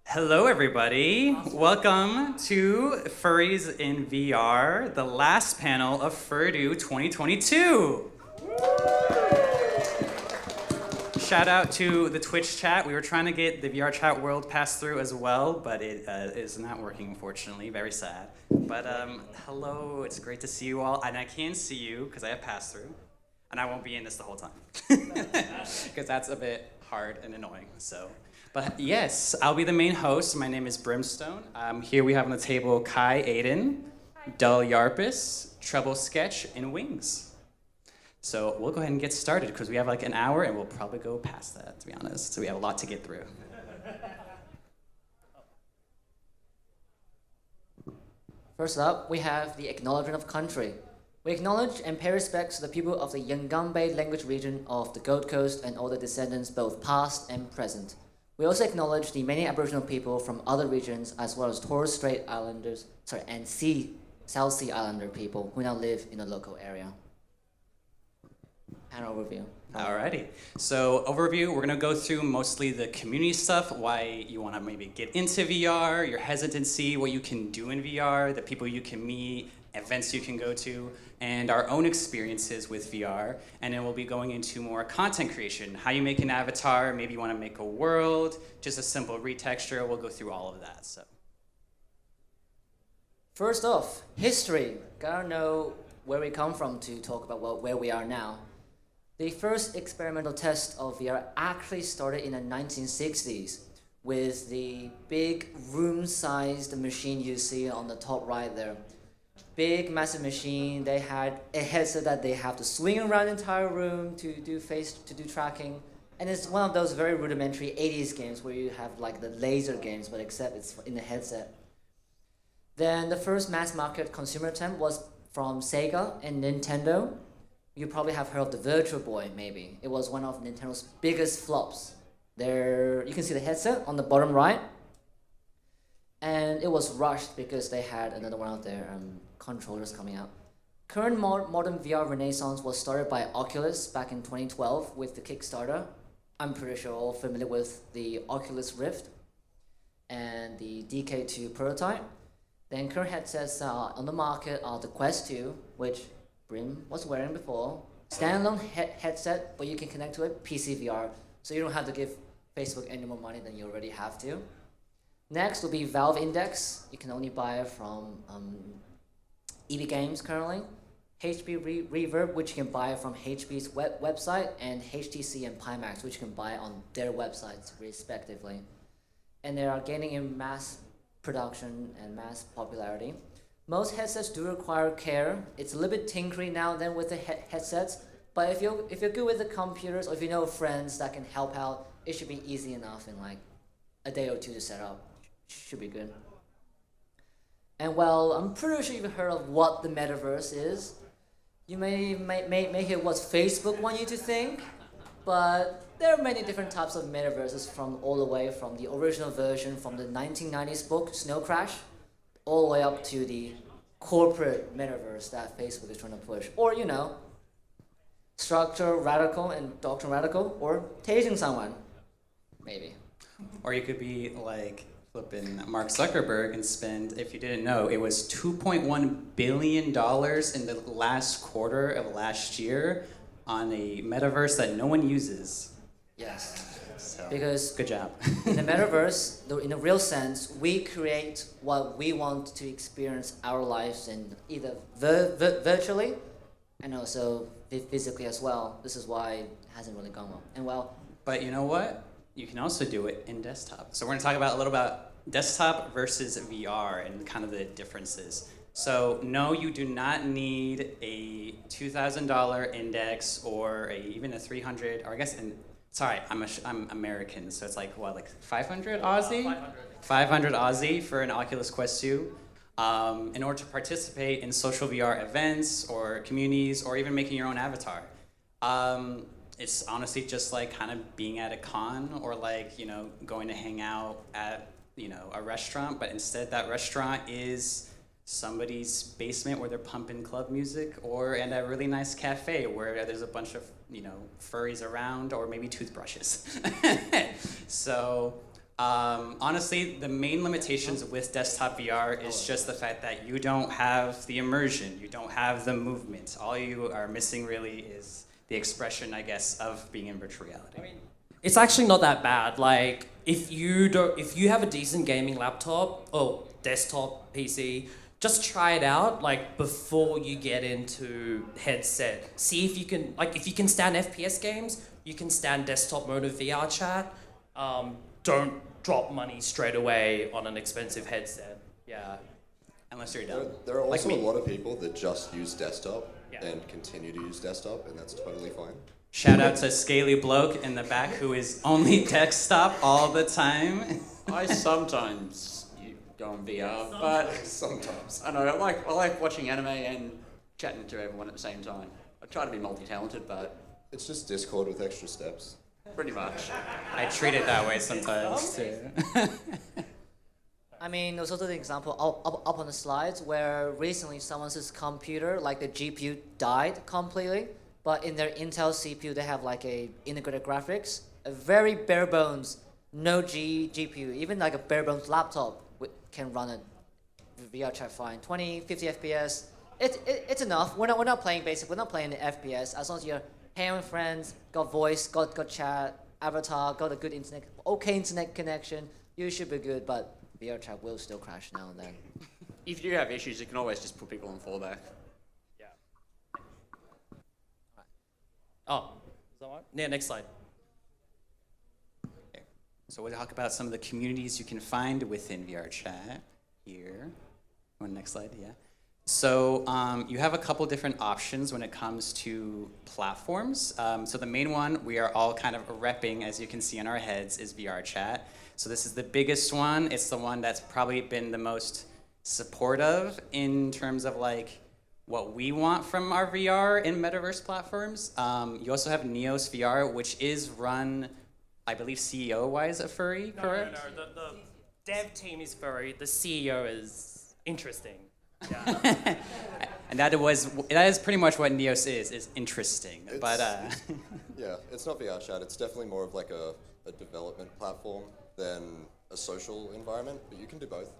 Hello, everybody. Welcome to Furries in VR, the last panel of FurDU 2022. Shout out to the Twitch chat. We were trying to get the VR chat world passed through as well, but it is not working, unfortunately. Very sad. But hello, it's great to see you all. And I can see you because I have pass through. And I won't be in this the whole time because that's a bit hard and annoying. But yes, I'll be the main host. My name is Brimstone. Here we have on the table KaiAdin, Dull Yarpus, Treble Sketch, and Wings. So we'll go ahead and get started because we have like an hour and we'll probably go past that, to be honest. So we have a lot to get through. First up, we have the acknowledgement of country. We acknowledge and pay respects to the people of the Yungambe language region of the Gold Coast and all the descendants both past and present. We also acknowledge the many Aboriginal people from other regions as well as Torres Strait Islanders, and South Sea Islander people who now live in the local area. And overview. Alrighty. So overview, we're gonna go through mostly the community stuff, why you wanna maybe get into VR, your hesitancy, what you can do in VR, the people you can meet, events you can go to, and our own experiences with VR. And then we'll be going into more content creation, how you make an avatar, maybe you wanna make a world, just a simple retexture, we'll go through all of that. So. First off, history. Gotta know where we come from to talk about where we are now. The first experimental test of VR actually started in the 1960s with the big room-sized machine you see on the top right there. Big, massive machine. They had a headset that they have to swing around the entire room to do tracking. And it's one of those very rudimentary 80s games where you have like the laser games, but except it's in the headset. Then the first mass market consumer attempt was from Sega and Nintendo. You probably have heard of the Virtual Boy, maybe. It was one of Nintendo's biggest flops. There, you can see the headset on the bottom right. And it was rushed because they had another one of their controllers coming out. Current modern VR renaissance was started by Oculus back in 2012 with the Kickstarter. I'm pretty sure all familiar with the Oculus Rift and the DK2 prototype. Then current headsets on the market are the Quest 2, which Brim was wearing before. Standalone headset, but you can connect to it, PC VR, so you don't have to give Facebook any more money than you already have to. Next will be Valve Index. You can only buy it from EB Games currently. HP Reverb, which you can buy from HP's website, and HTC and Pimax, which you can buy on their websites respectively. And they are gaining in mass production and mass popularity. Most headsets do require care. It's a little bit tinkery now and then with the headsets, but if you're good with the computers or if you know friends that can help out, it should be easy enough in like a day or two to set up. Should be good. And well, I'm pretty sure you've heard of what the metaverse is. You may hear what Facebook want you to think, but there are many different types of metaverses from all the way from the original version from the 1990s book, Snow Crash, all the way up to the corporate metaverse that Facebook is trying to push. Or, structure radical and doctrine radical, or tasing someone, maybe. Or you could be like flipping Mark Zuckerberg and spend, if you didn't know, it was $2.1 billion in the last quarter of last year on a metaverse that no one uses. Yes. So, because good job. in the metaverse, in a real sense, we create what we want to experience our lives in either virtually and also physically as well. This is why it hasn't really gone well. And well, but you know what? You can also do it in desktop. So we're going to talk about a little about desktop versus VR and kind of the differences. So no, you do not need a $2,000 index or even a 300, or I guess sorry, I'm American, so it's like, what, like 500 Aussie? 500 Aussie for an Oculus Quest 2. In order to participate in social VR events or communities or even making your own avatar. It's honestly just like kind of being at a con or like, going to hang out at, a restaurant, but instead that restaurant is somebody's basement where they're pumping club music, or in a really nice cafe where there's a bunch of furries around, or maybe toothbrushes. So Honestly, the main limitations with desktop VR is just the fact that you don't have the immersion, you don't have the movement. All you are missing really is the expression, I guess, of being in virtual reality. I mean, it's actually not that bad. Like, if you have a decent gaming laptop or desktop PC, just try it out, like, before you get into headset. See if you can, like, if you can stand FPS games, you can stand desktop mode of VR chat. Don't drop money straight away on an expensive headset. Yeah. Unless you're dumb. There are also Like a me. lot of people that just use desktop Yeah. and continue to use desktop, and that's totally fine. Shout out to Scaly Bloke in the back who is only desktop all the time. I sometimes go on VR, but Sometimes. I know I like watching anime and chatting to everyone at the same time. I try to be multi-talented, but It's just Discord with extra steps. pretty much. I treat it that way sometimes too. I mean, there's also the example up on the slides where recently someone's computer, like the GPU died completely, but in their Intel CPU they have like a integrated graphics, a very bare bones, no GPU, even like a bare bones laptop can run it VR chat fine, 20, 50 FPS. It's enough. We're not playing basic. We're not playing the FPS. As long as you're hanging with friends, got voice, got chat, avatar, got a good internet, okay internet connection, you should be good. But VR chat will still crash now and then. If you have issues, you can always just put people on fallback. Yeah. Oh, is that right? Yeah, next slide. So we'll talk about some of the communities you can find within VR chat here. Next slide, yeah. So you have a couple different options when it comes to platforms. So the main one we are all kind of repping, as you can see in our heads, is VR chat. So this is the biggest one. It's the one that's probably been the most supportive in terms of like what we want from our VR and metaverse platforms. You also have Neos VR, which is run, I believe, CEO-wise at Furry, correct? No. The dev team is furry. The CEO is interesting. Yeah. And that is pretty much what Neos is interesting. Yeah, it's not VR chat. It's definitely more of like a development platform than a social environment, but you can do both.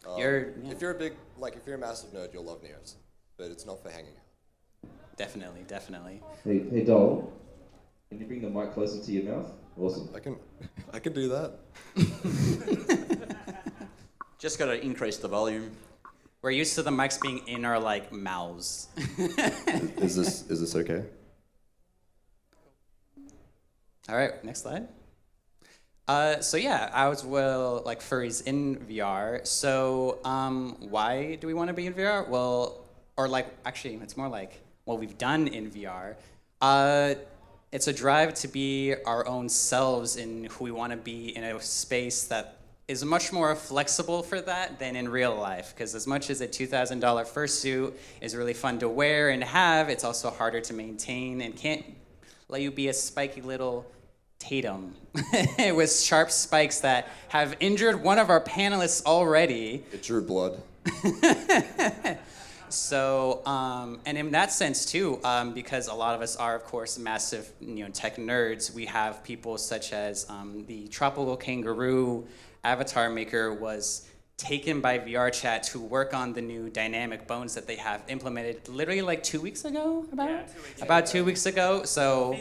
If you're a massive nerd, you'll love Neos, but it's not for hanging out. Definitely. Hey, Dole, can you bring the mic closer to your mouth? Awesome. I can do that. Just got to increase the volume. We're used to the mics being in our like mouths. Is this okay? All right, next slide. So yeah, I was like furries in VR. So why do we want to be in VR? Well, or like actually, it's more like what we've done in VR. It's a drive to be our own selves in who we want to be in a space that is much more flexible for that than in real life. Because as much as a $2,000 fursuit is really fun to wear and have, it's also harder to maintain and can't let you be a spiky little Tatum with sharp spikes that have injured one of our panelists already. It drew blood. So, and in that sense too, because a lot of us are, of course, massive, tech nerds, we have people such as the tropical kangaroo avatar maker was taken by VR chat to work on the new dynamic bones that they have implemented literally like 2 weeks ago, about 2 weeks ago. So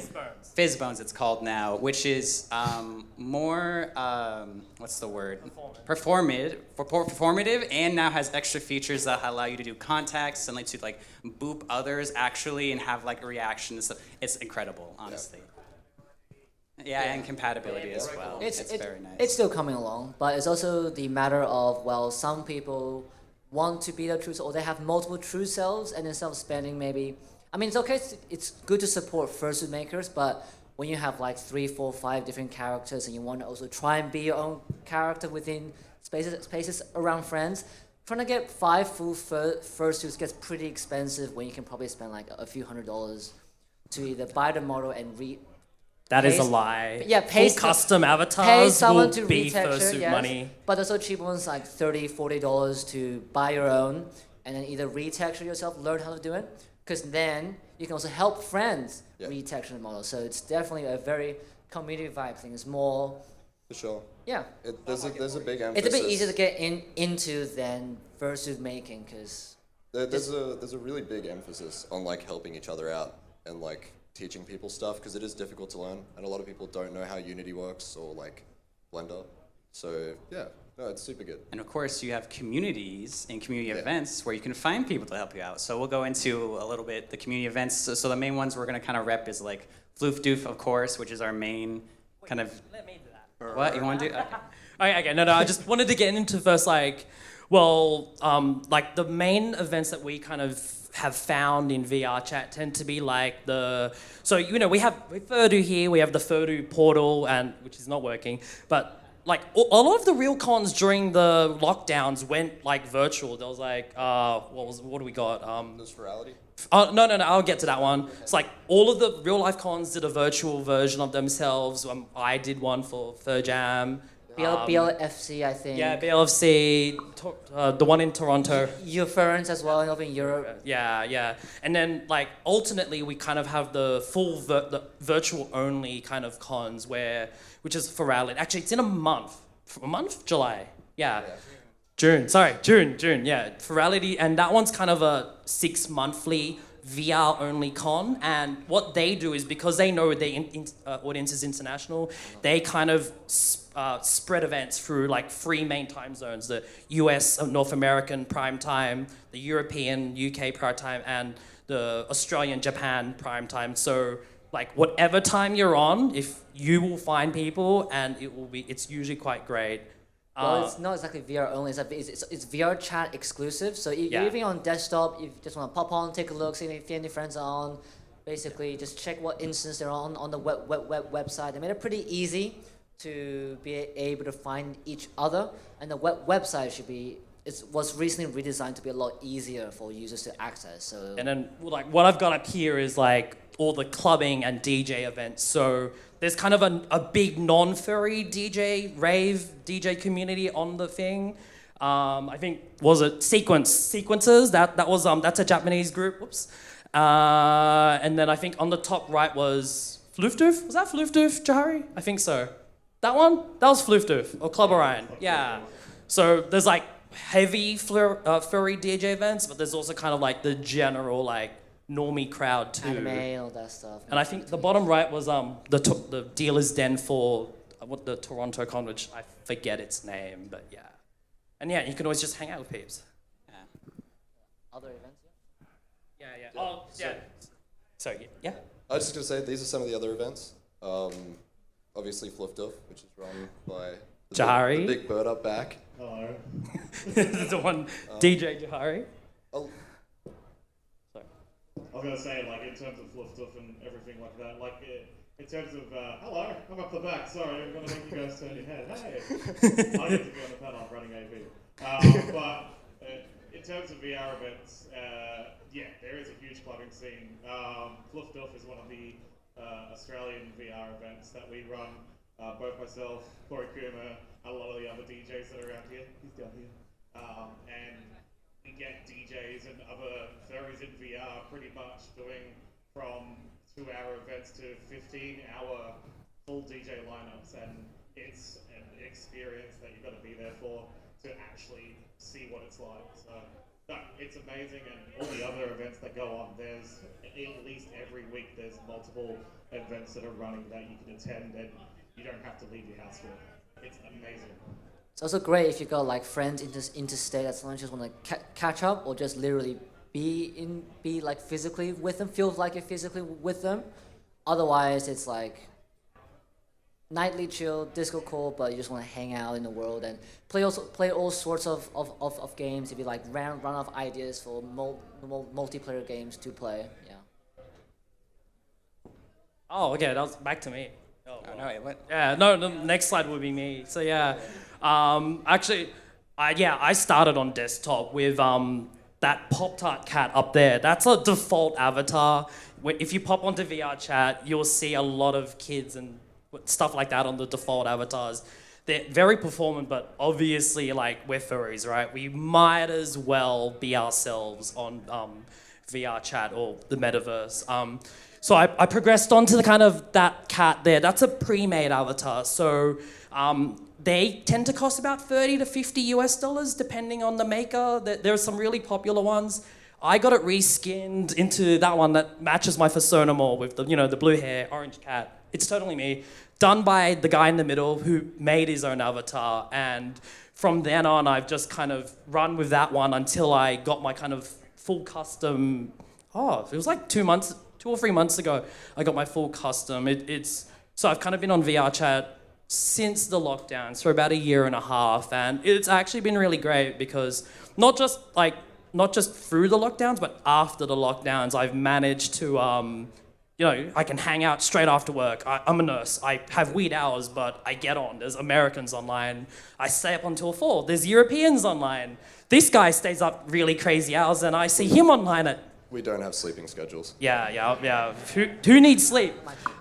Fizz Bones it's called now, which is more, what's the word? Performative, and now has extra features that allow you to do contacts and like to like boop others actually and have like reactions. It's incredible, honestly. Yeah, and compatibility as well. It's very nice. It's still coming along, but it's also the matter of, well, some people want to be their true self, or they have multiple true selves, and instead of spending maybe, I mean, it's okay, it's good to support fursuit makers, but when you have like 3, 4, 5 different characters, and you want to also try and be your own character within spaces around friends, trying to get 5 full fursuits gets pretty expensive when you can probably spend like a few $100s to either buy the model and That is a lie. Yeah, Full custom pay avatars someone will to be retexture, fursuit yes, money. but there's also cheap ones like $30, $40 to buy your own and then either retexture yourself, learn how to do it, because then you can also help friends retexture the model. So it's definitely a very community vibe thing. It's more For sure. Yeah. There's a big emphasis. It's a bit easier to get into than fursuit making, because There's a really big emphasis on like helping each other out and like teaching people stuff, because it is difficult to learn and a lot of people don't know how Unity works or like Blender. So yeah, no, it's super good. And of course, you have communities and community Yeah. events where you can find people to help you out. So we'll go into a little bit the community events. So the main ones we're going to kind of rep is like Floofdoof, of course, which is our main kind of. Let me do that. What you want to do? Okay, no, I just wanted to get into first, like, well, like the main events that we kind of have found in VR chat tend to be like so we have FurDU here, we have the FurDU portal, and which is not working, but like a lot of the real cons during the lockdowns went like virtual. There was like what do we got? There's virality. No, I'll get to that one. It's like all of the real life cons did a virtual version of themselves. I did one for FurJam. BLFC, I think. Yeah, BLFC, the one in Toronto. Euphorance as well over in Europe. Yeah. And then, like, alternately, we kind of have the full the virtual only kind of cons which is Ferality. Actually, it's in a month. July. Yeah. June, yeah. Ferality, and that one's kind of a 6 monthly VR only con, and what they do is, because they know their audience is international, they kind of spread events through like 3 main time zones: the US, North American prime time, the European, UK prime time, and the Australian, Japan prime time. So like whatever time you're on, if you will find people, and it's usually quite great. Well, it's not exactly VR only. It's VR chat exclusive. So even on desktop, if you just want to pop on, take a look, see if any friends are on. Basically, just check what instance they're on the website. They made it pretty easy to be able to find each other, and the website was recently redesigned to be a lot easier for users to access. So. And then like what I've got up here is like all the clubbing and DJ events. So there's kind of a big non-furry rave DJ community on the thing. I think, was it Sequences? That's a Japanese group. Whoops. And then I think on the top right was Floofdoof. Was that Floofdoof, Johari? I think so. That one? That was Floofdoof, or Club Orion. Yeah. So there's like heavy furry DJ events, but there's also kind of like the general like normie crowd too. Anime, all that stuff. And I think the bottom right was the dealer's den for the Toronto con, which I forget its name, but yeah. And yeah, you can always just hang out with peeps. Yeah. Other events? Yeah. Oh, yeah. So yeah. I was just gonna say these are some of the other events. Obviously Floofdoof, which is run by Johari. The big bird up back. Hello. This is the one, DJ Johari. I was going to say, like, in terms of Floofdoof and everything like that, like, in terms of, hello, I'm up the back, sorry, I'm going to make you guys turn your head, hey. I need to be on the panel running AV. But in terms of VR events, yeah, there is a huge clubbing scene. Floofdoof is one of the Australian VR events that we run, both myself, Corey Kuma, and a lot of the other DJs that are around here. He's down here. And we get DJs and other furries in VR pretty much doing from 2-hour events to 15-hour full DJ lineups, and it's an experience that you've got to be there for to actually see what it's like. So no, it's amazing, and all the other events that go on, there's at least every week there's multiple events that are running that you can attend and you don't have to leave your house for. It's amazing. It's also great if you got like friends interstate that someone just want to catch up, or just literally be like physically with them, feel like you're physically with them. Otherwise, it's like nightly chill, disco cool, but you just want to hang out in the world and play all sorts of games. If you like run off ideas for multiplayer games to play, yeah. Oh, okay, that was back to me. Oh, no, wait, what? Yeah, no, the next slide would be me. So yeah, actually, I started on desktop with that Pop-Tart cat up there. That's a default avatar. If you pop onto VR chat, you'll see a lot of kids and stuff like that on the default avatars. They're very performant, but obviously, like, we're furries, right? We might as well be ourselves on VR chat or the metaverse. So I progressed on to the kind of that cat there. That's a pre-made avatar. So they tend to cost about 30 to 50 US dollars depending on the maker. There are some really popular ones. I got it reskinned into that one that matches my persona more with the, the blue hair, orange cat. It's totally me. Done by the guy in the middle who made his own avatar. And from then on, I've just kind of run with that one until I got my kind of full custom. It was like 2 or 3 months ago, I got my full custom. So I've kind of been on VR chat since the lockdowns for about a year and a half. And it's actually been really great because not just through the lockdowns, but after the lockdowns, I've managed to, I can hang out straight after work. I'm a nurse. I have weird hours, but I get on. There's Americans online. I stay up until 4. There's Europeans online. This guy stays up really crazy hours, and I see him online at... We don't have sleeping schedules. Yeah. Who needs sleep?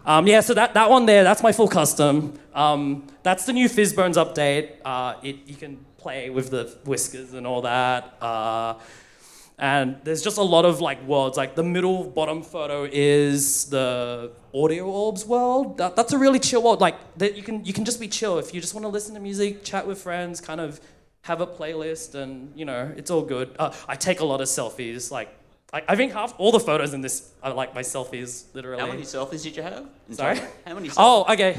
So that one there, that's my full custom. That's the new Fizzbones update. You can play with the whiskers and all that. And there's just a lot of worlds. Like the middle bottom photo is the audio orbs world. That's a really chill world. You can just be chill if you just want to listen to music, chat with friends, kind of have a playlist, and it's all good. I take a lot of selfies. I think all the photos in this are my selfies, literally. How many selfies did you have? Sorry? How many selfies? Oh, okay.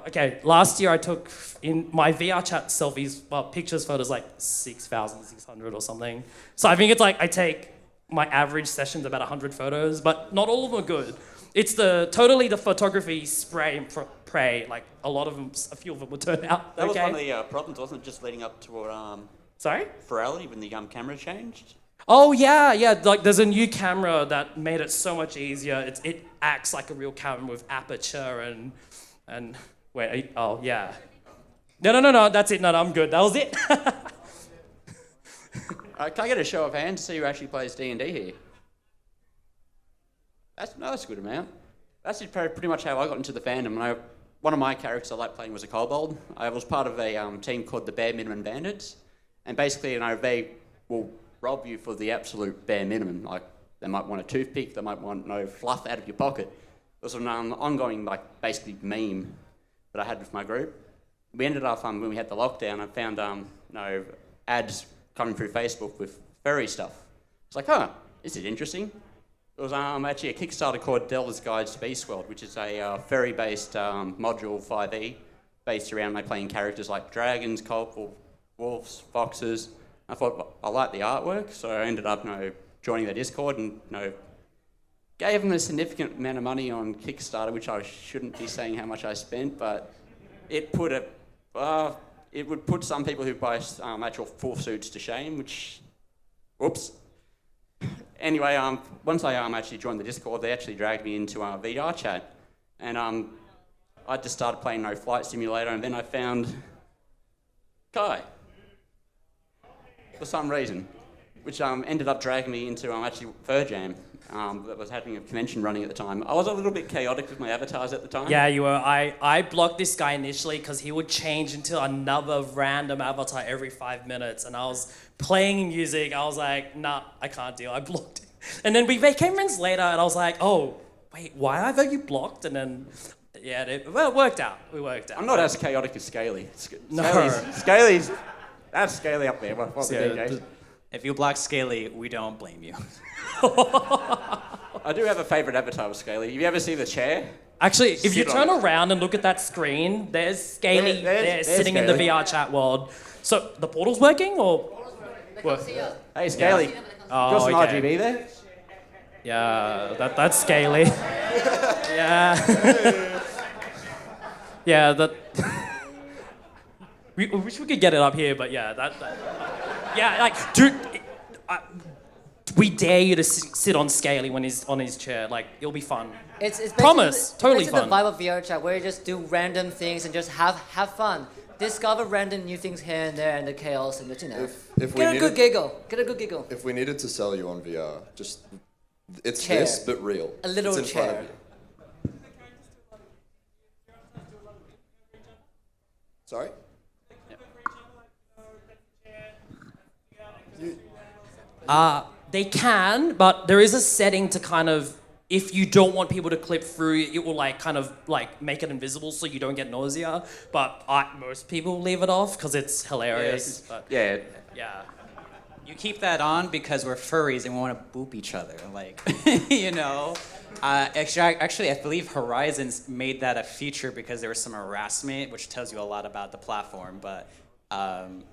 Okay. Last year I took in my VR chat selfies, pictures, photos 6,600 or something. So I think it's I take my average session's about 100 photos, but not all of them are good. It's totally the photography spray and pray. A few of them would turn out. That was one of the problems, wasn't it? Just leading up to Sorry? Virality when the camera changed. Oh yeah. There's a new camera that made it so much easier. It acts like a real camera with aperture and wait. Oh yeah. No. That's it. No, I'm good. That was it. Can I get a show of hands to see who actually plays D&D here? That's a good amount. That's pretty much how I got into the fandom. One of my characters I liked playing was a kobold. I was part of a team called the Bare Minimum Bandits, and basically, they will rob you for the absolute bare minimum. They might want a toothpick, they might want no fluff out of your pocket. It was an ongoing, basically meme that I had with my group. We ended up, when we had the lockdown, I found, ads coming through Facebook with furry stuff. It's is it interesting? It was actually a Kickstarter called Delta's Guide to Beast World, which is a furry-based module 5e, based around playing characters like dragons, wolves, foxes. I thought I liked the artwork, so I ended up, joining their Discord and, gave them a significant amount of money on Kickstarter, which I shouldn't be saying how much I spent, but it would put some people who buy actual full suits to shame, which, whoops. Anyway, once I actually joined the Discord, they actually dragged me into VR chat, and I just started playing Flight Simulator, and then I found Kai, for some reason, which ended up dragging me into actually FurJam. That was having a convention running at the time. I was a little bit chaotic with my avatars at the time. Yeah, you were. I blocked this guy initially because he would change into another random avatar every 5 minutes, and I was playing music. I was like, nah, I can't deal. I blocked it. And then we became friends later, and I was like, oh, wait, why have you blocked? And then, yeah, it worked out. We worked out. I'm not as chaotic as Scaly. No. Scaly's that's Scaly up there. What the DJs? If you block Scaly, we don't blame you. I do have a favourite avatar with Scaly. You ever see the chair? Actually, if you turn around and look at that screen, there's Scaly there sitting in the VR chat world. So the portal's working or? Hey, Scaly. Yeah. Got some RGB there? Yeah, that's Scaly. Yeah. Yeah, that. We wish we could get it up here, but yeah, yeah, dude, we dare you to sit on Scaly when he's on his chair. It'll be fun. It's Promise, totally it's fun. the vibe of VR chat where you just do random things and just have fun. Discover random new things here and there in the chaos and just, get a good giggle. If we needed to sell you on VR, just it's chair. this but real. A little it's in chair. front of you. Sorry? They can, but there is a setting to kind of if you don't want people to clip through, it will like kind of like make it invisible so you don't get nausea. But most people leave it off because it's hilarious. But Yeah. yeah. You keep that on because we're furries and we want to boop each other, like, you know. Actually, I believe Horizons made that a feature because there was some harassment, which tells you a lot about the platform. But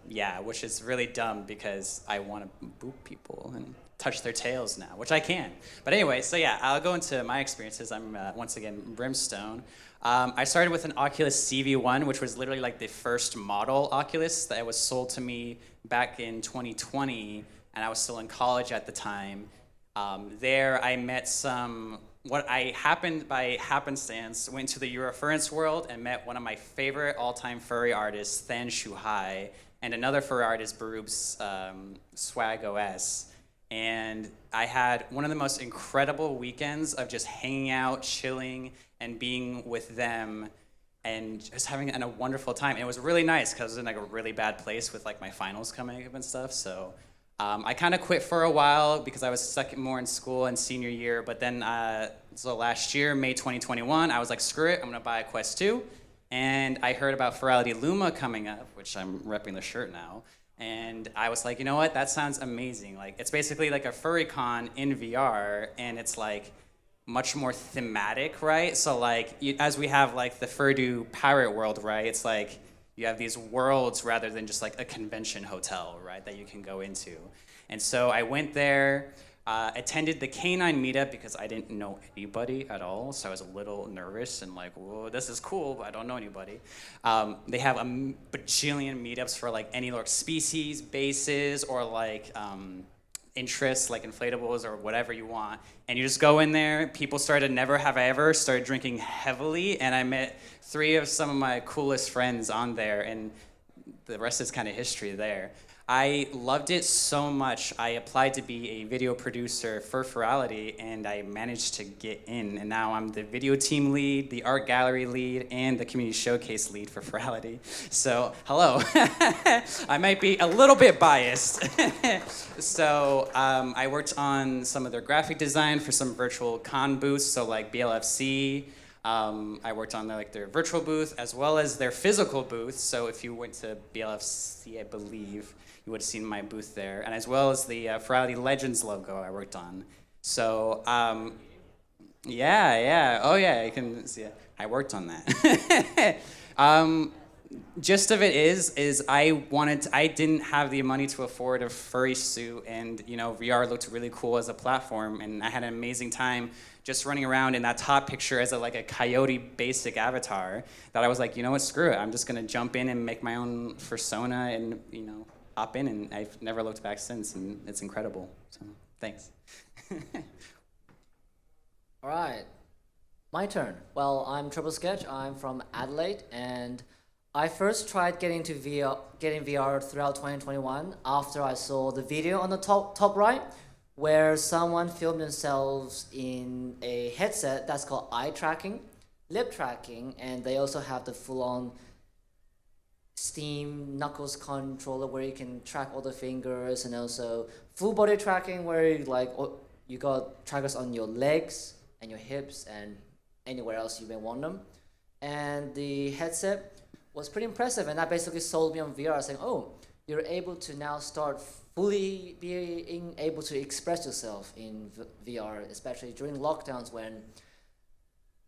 yeah, which is really dumb because I want to boop people and touch their tails now, which I can. But anyway, so yeah, I'll go into my experiences. I'm once again Brimstone. I started with an Oculus CV1, which was literally like the first model Oculus that was sold to me back in 2020, and I was still in college at the time. There I met what I happened by happenstance, went to the Eurofurence world and met one of my favorite all-time furry artists, Than Shuhai, and another furry artist, Barub's Swag OS. And I had one of the most incredible weekends of just hanging out, chilling, and being with them and just having a wonderful time. And it was really nice because I was in like a really bad place with like my finals coming up and stuff. So I kind of quit for a while because I was stuck more in school and senior year. But then, so last year, May 2021, I was like, screw it, I'm gonna buy a Quest 2. And I heard about Furality Luma coming up, which I'm repping the shirt now. And I was like, you know what, that sounds amazing. Like, it's basically like a furry con in VR, and it's like much more thematic, right? So like, as we have like the FurDU pirate world, right? It's like, you have these worlds rather than just like a convention hotel, right, that you can go into. And so I went there, attended the K9 meetup because I didn't know anybody at all, so I was a little nervous and like, whoa, this is cool, but I don't know anybody. They have a bajillion meetups for like any like species, bases, or like interests like inflatables or whatever you want. And you just go in there, people started never have I ever, started drinking heavily, and I met 3 of some of my coolest friends on there, and the rest is kind of history there. I loved it so much, I applied to be a video producer for Furality, and I managed to get in. And now I'm the video team lead, the art gallery lead, and the community showcase lead for Furality. So, hello. I might be a little bit biased. So, I worked on some of their graphic design for some virtual con booths, so like BLFC. I worked on their virtual booth as well as their physical booth. So if you went to BLFC, I believe, you would have seen my booth there, and as well as the Furality Legends logo I worked on. So yeah, oh yeah, you can see it. I worked on that. Gist of it is I didn't have the money to afford a furry suit, and you know, VR looked really cool as a platform, and I had an amazing time just running around in that top picture as like a coyote basic avatar, that I was like, you know what, screw it, I'm just gonna jump in and make my own persona and, you know, hop in, and I've never looked back since, and it's incredible. So thanks. All right, my turn. Well, I'm Treble Sketch. I'm from Adelaide, and I first tried getting VR throughout 2021 after I saw the video on the top right, where someone filmed themselves in a headset that's called eye tracking, lip tracking, and they also have the full-on Steam Knuckles controller where you can track all the fingers, and also full body tracking where you got trackers on your legs and your hips and anywhere else you may want them. And the headset was pretty impressive, and that basically sold me on VR, saying, oh, you're able to now start fully being able to express yourself in VR, especially during lockdowns when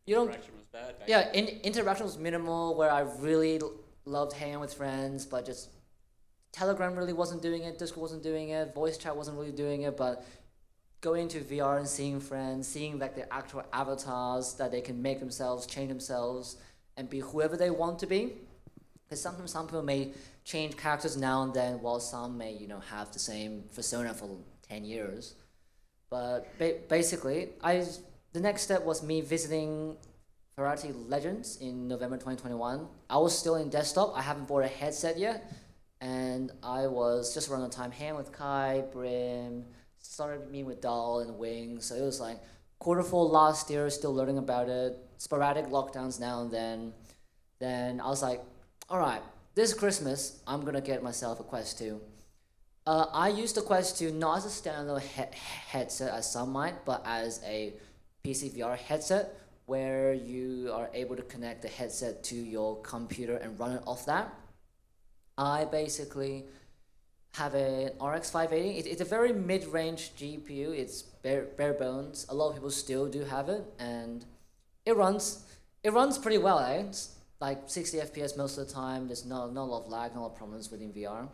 you don't. Interaction was bad. Yeah, interaction was minimal. Where I really loved hanging with friends, but just Telegram really wasn't doing it. Discord wasn't doing it. Voice chat wasn't really doing it. But going into VR and seeing friends, seeing like their actual avatars that they can make themselves, change themselves, and be whoever they want to be. Because sometimes some people may change characters now and then, while some may, you know, have the same persona for 10 years. But basically, the next step was me visiting Furality Legends in November 2021. I was still in desktop. I haven't bought a headset yet. And I was just around the time hanging with Kai, Brim, started meeting with Dahl and Wing. So it was like Q4 last year, still learning about it. Sporadic lockdowns now and then. Then I was like, all right, this Christmas, I'm going to get myself a Quest 2. I used the Quest 2 not as a standalone headset as some might, but as a PC VR headset where you are able to connect the headset to your computer and run it off that. I basically have an RX 580. It's a very mid-range GPU. It's bare bones. A lot of people still do have it, and it runs pretty well. It's like 60 FPS most of the time. There's not a lot of lag, not a lot of problems within VR.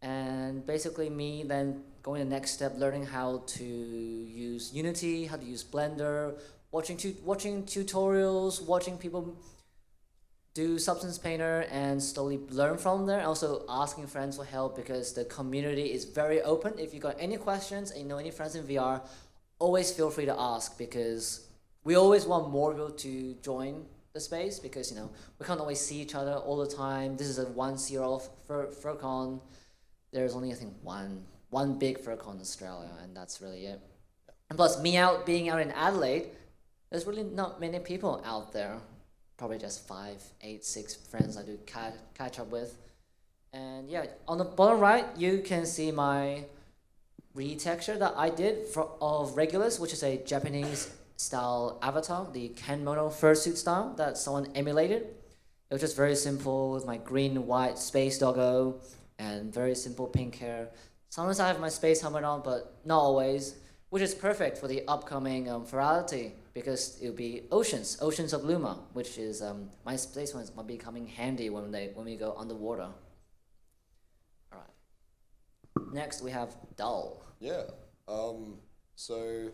And basically me then going the next step, learning how to use Unity, how to use Blender, watching tutorials, watching people do Substance Painter and slowly learn from there. Also asking friends for help because the community is very open. If you got any questions and you know any friends in VR, always feel free to ask because we always want more people to join the space because we can't always see each other all the time. This is a once year old FurCon. There's only I think one big FurCon in Australia, and that's really it. And plus being out in Adelaide, there's really not many people out there. Probably just 5, 8, 6 friends I do catch up with. And yeah, on the bottom right, you can see my retexture that I did of Regulus, which is a Japanese style avatar, the Kenmono fursuit style that someone emulated. It was just very simple with my green, white space doggo and very simple pink hair. Sometimes I have my space helmet on, but not always, which is perfect for the upcoming Ferality because it'll be Oceans of Luma, which is my space ones might be coming handy when we go underwater. All right. Next we have Dull. Yeah. So.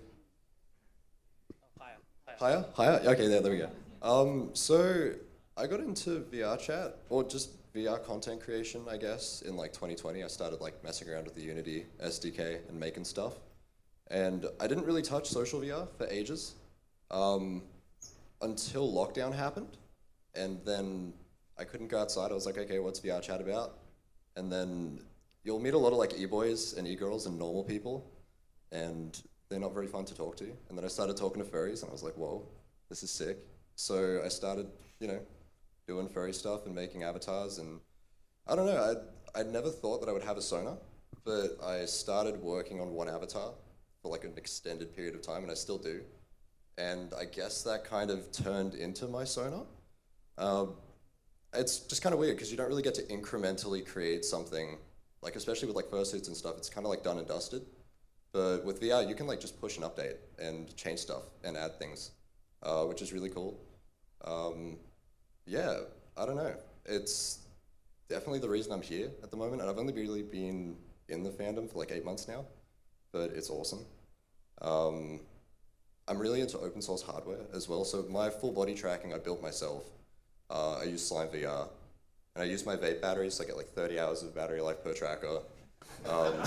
Higher. Higher. Okay, there we go. So I got into VR chat or just VR content creation, I guess, in like 2020. I started like messing around with the Unity SDK and making stuff. And I didn't really touch social VR for ages until lockdown happened. And then I couldn't go outside. I was like, okay, what's VR chat about? And then you'll meet a lot of like e-boys and e-girls and normal people. And they're not very fun to talk to. And then I started talking to furries and I was like, whoa, this is sick. So I started, doing furry stuff and making avatars. And I don't know, I'd never thought that I would have a Sona, but I started working on one avatar for like an extended period of time, and I still do. And I guess that kind of turned into my Sona. It's just kind of weird because you don't really get to incrementally create something, like especially with like fursuits and stuff, it's kind of like done and dusted. But with VR, you can like just push an update and change stuff and add things, which is really cool. Yeah, I don't know. It's definitely the reason I'm here at the moment, and I've only really been in the fandom for like 8 months now, but it's awesome. I'm really into open source hardware as well, so my full body tracking I built myself. I use Slime VR, and I use my vape batteries, so I get like 30 hours of battery life per tracker. And,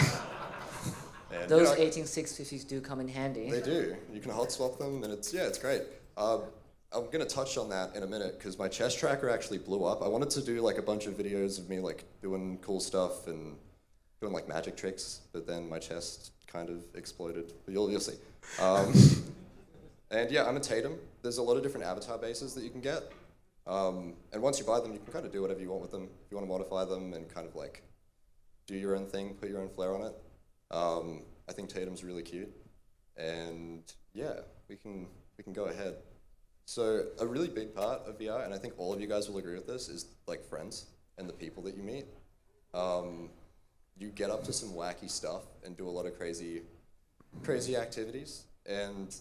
those 18650s do come in handy. They do. You can hot swap them, and it's great. I'm gonna touch on that in a minute because my chest tracker actually blew up. I wanted to do like a bunch of videos of me like doing cool stuff and doing like magic tricks, but then my chest kind of exploded. But you'll see. And yeah, I'm a Tatum. There's a lot of different avatar bases that you can get, and once you buy them, you can kind of do whatever you want with them. If you want to modify them and kind of like do your own thing, put your own flair on it. I think Tatum's really cute, and yeah, we can go ahead. So a really big part of VR, and I think all of you guys will agree with this, is like friends and the people that you meet. You get up to some wacky stuff and do a lot of crazy activities, and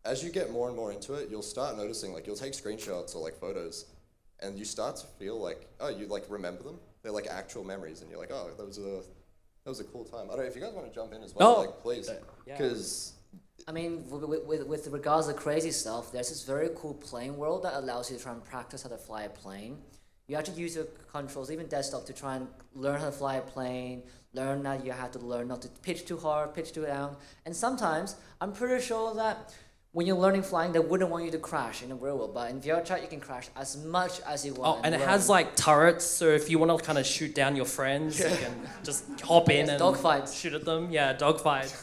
as you get more and more into it, you'll start noticing, like, you'll take screenshots or like photos, and you start to feel like, oh, you like remember them. They're like actual memories, and you're like, oh, that was a cool time. I don't know if you guys want to jump in as well, like please, because. I mean, with regards to crazy stuff, there's this very cool plane world that allows you to try and practice how to fly a plane. You have to use your controls, even desktop, to try and learn how to fly a plane, learn that you have to learn not to pitch too hard, pitch too down. And sometimes, I'm pretty sure that when you're learning flying, they wouldn't want you to crash in the real world. But in VR chat, you can crash as much as you want. Oh, and it has like turrets, so if you want to kind of shoot down your friends, you can just hop in and dogfights. Shoot at them. Yeah, dogfight.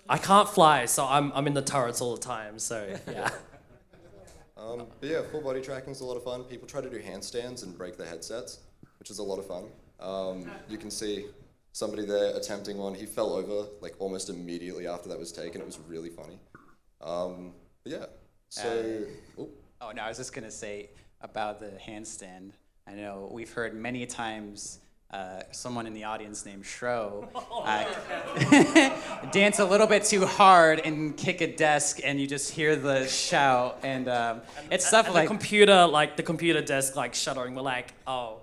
I can't fly, so I'm in the turrets all the time, so yeah. But yeah, full body tracking is a lot of fun. People try to do handstands and break their headsets, which is a lot of fun. You can see somebody there attempting one. He fell over like almost immediately after that was taken. It was really funny. But yeah, so... Oh no, I was just gonna say about the handstand. I know we've heard many times someone in the audience named Shro dance a little bit too hard and kick a desk, and you just hear the shout, and it's stuff like the computer desk like shuddering. We're like, oh.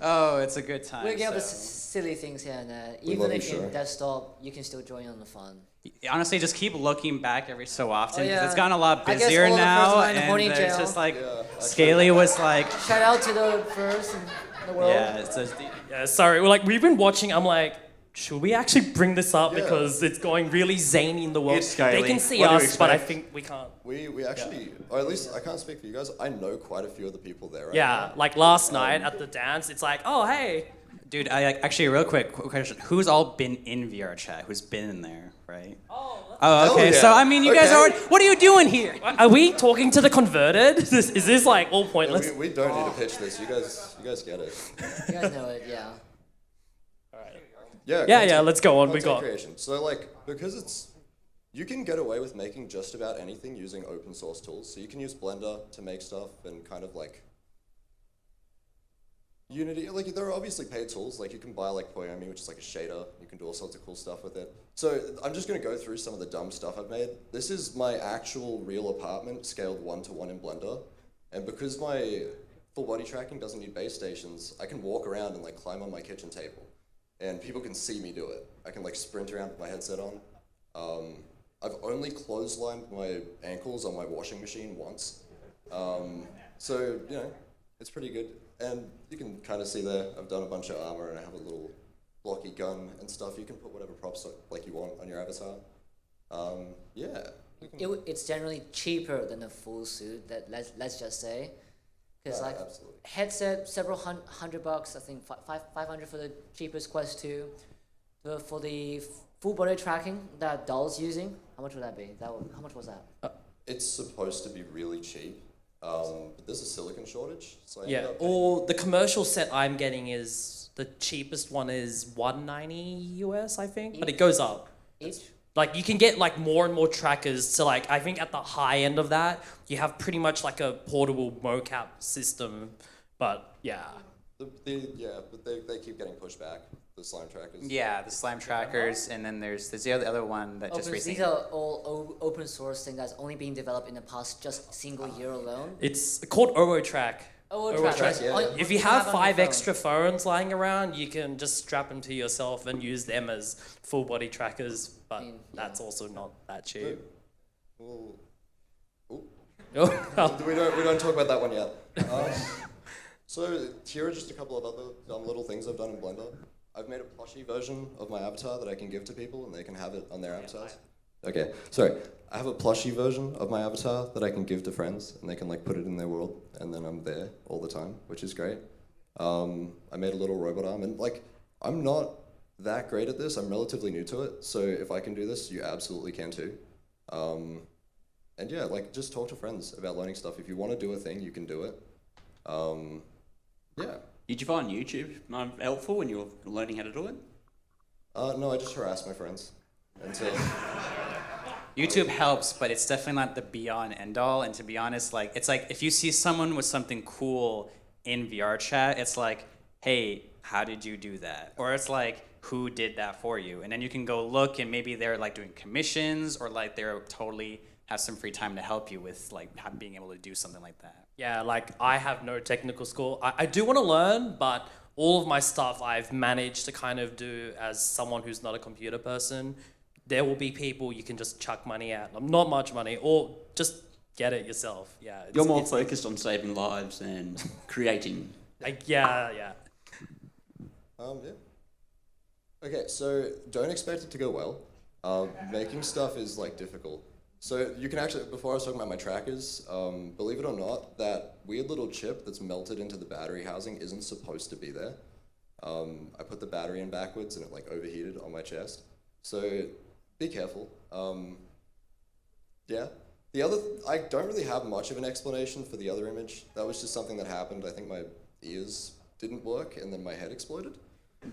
Oh, it's a good time. We get so. the silly things here and there. We Even love you, if you're sure. desktop, you can still join on the fun. Honestly, just keep looking back every so often because yeah. it's gotten a lot I guess busier all the now, first line, and horny there's jail. just like Yeah, Scaly was like, Shout out to the first in the world. yeah, it's just, Yeah, sorry. We've been watching. I'm like, should we actually bring this up Yeah. because it's going really zany in the world? It's scaly. They can see What do you us, but I expect? think we can't. We actually, or at least I can't speak for you guys, I know quite a few of the people there right Yeah, now. like last night at the dance, it's like, oh hey. dude. Actually, real quick question: who's all been in VR chat? Who's been in there, right? Oh, okay. Hell yeah. So I mean, you guys Okay. are. What are you doing here? Are we talking to the converted? Is this like all Yeah, pointless? we don't need to pitch this. You guys get it. You guys know it, yeah. Yeah. Yeah, let's go on. We Content got. creation. So like, because you can get away with making just about anything using open source tools. So you can use Blender to make stuff and kind of like Unity. Like there are obviously paid tools. Like you can buy like Poyomi, which is like a shader. You can do all sorts of cool stuff with it. So I'm just gonna go through some of the dumb stuff I've made. This is my actual real apartment scaled 1:1 in Blender, and because my full body tracking doesn't need base stations, I can walk around and like climb on my kitchen table. And people can see me do it. I can like sprint around with my headset on. I've only clotheslined my ankles on my washing machine once. So, you know, it's pretty good. And you can kind of see there, I've done a bunch of armor and I have a little blocky gun and stuff. You can put whatever props like you want on your avatar. Yeah. It's generally cheaper than a full suit, that let's just say. Because like absolutely. headset, several $100, I think 500 for the cheapest Quest 2. For the full body tracking that Doll's using, how much would that be? How much was that? It's supposed to be really cheap, but there's a silicon shortage. So I Yeah, ended up getting- or the commercial set I'm getting is the cheapest one is $190 US, I think, but it goes up. Each? Like you can get like more and more trackers. So like I think at the high end of that, you have pretty much like a portable mocap system. But yeah. but they keep getting pushed back, the slime trackers. Yeah, the slime trackers, and then there's the other one that just recently. These are all open source thing that's only being developed in the past just single year alone. It's called OOTrack. Track, yeah. If you have 5 extra phones lying around, you can just strap them to yourself and use them as full body trackers. But that's also not that cheap. Well, ooh. Oh. we don't talk about that one yet. So here are just a couple of other dumb little things I've done in Blender. I've made a plushie version of my avatar that I can give to people and they can have it on their avatars. Okay, sorry. I have a plushie version of my avatar that I can give to friends and they can like put it in their world and then I'm there all the time, which is great. I made a little robot arm and like, I'm not that great at this. I'm relatively new to it. So if I can do this, you absolutely can too. And yeah, like just talk to friends about learning stuff. If you want to do a thing, you can do it. Yeah. Did you find YouTube helpful when you were learning how to do it? No, I just harass my friends until. YouTube helps, but it's definitely not the be-all and end-all. And to be honest, like it's like if you see someone with something cool in VR chat, it's like, hey, how did you do that? Or it's like, who did that for you? And then you can go look, and maybe they're like doing commissions, or like they're totally have some free time to help you with like being able to do something like that. Yeah, like I have no technical skill. I do want to learn, but all of my stuff I've managed to kind of do as someone who's not a computer person. There will be people you can just chuck money at, not much money, or just get it yourself. Yeah, You're more focused on saving lives and creating. Yeah. Yeah. Okay, so don't expect it to go well. Making stuff is like difficult. So you can actually, before I was talking about my trackers, believe it or not, that weird little chip that's melted into the battery housing isn't supposed to be there. I put the battery in backwards and it like overheated on my chest. So be careful. Yeah. I don't really have much of an explanation for the other image. That was just something that happened. I think my ears didn't work and then my head exploded.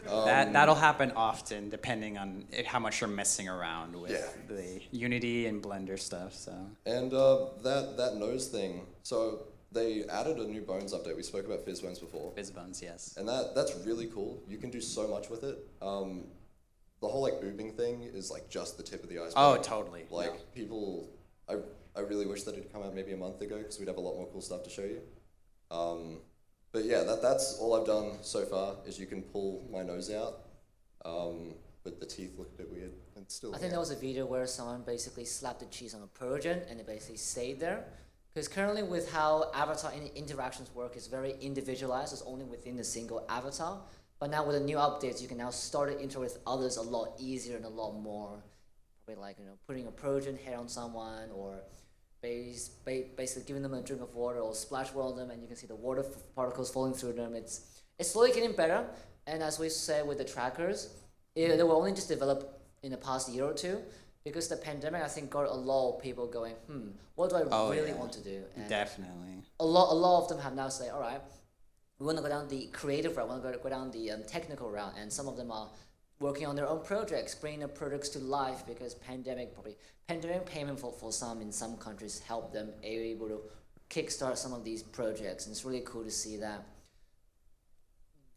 That'll happen often, depending on how much you're messing around with Yeah. the Unity and Blender stuff. So. And that nose thing. So they added a new Bones update. We spoke about Fizz Bones before. Fizz Bones, yes. And that's really cool. You can do so much with it. The whole like boobing thing is like just the tip of the iceberg. Oh, totally. Like people, I really wish that it had come out maybe a month ago because we'd have a lot more cool stuff to show you. But yeah, that's all I've done so far is you can pull my nose out, but the teeth look a bit weird. And still. I think there was a video where someone basically slapped the cheese on a Persian and it basically stayed there. Because currently with how avatar interactions work, it's very individualized. It's only within a single avatar. But now with the new updates, you can now start to interact with others a lot easier and a lot more. Probably like putting a Persian hair on someone or basically giving them a drink of water or splash water on them, and you can see the water particles falling through them. It's slowly getting better, and as we said with the trackers, they were only just developed in the past year or two, because the pandemic I think got a lot of people going, what do I really want to do? And definitely. A lot of them have now said, all right, we want to go down the creative route, we want to go down the technical route, and some of them are working on their own projects, bringing their projects to life, because pandemic payment for some in some countries helped them able to kickstart some of these projects, and it's really cool to see that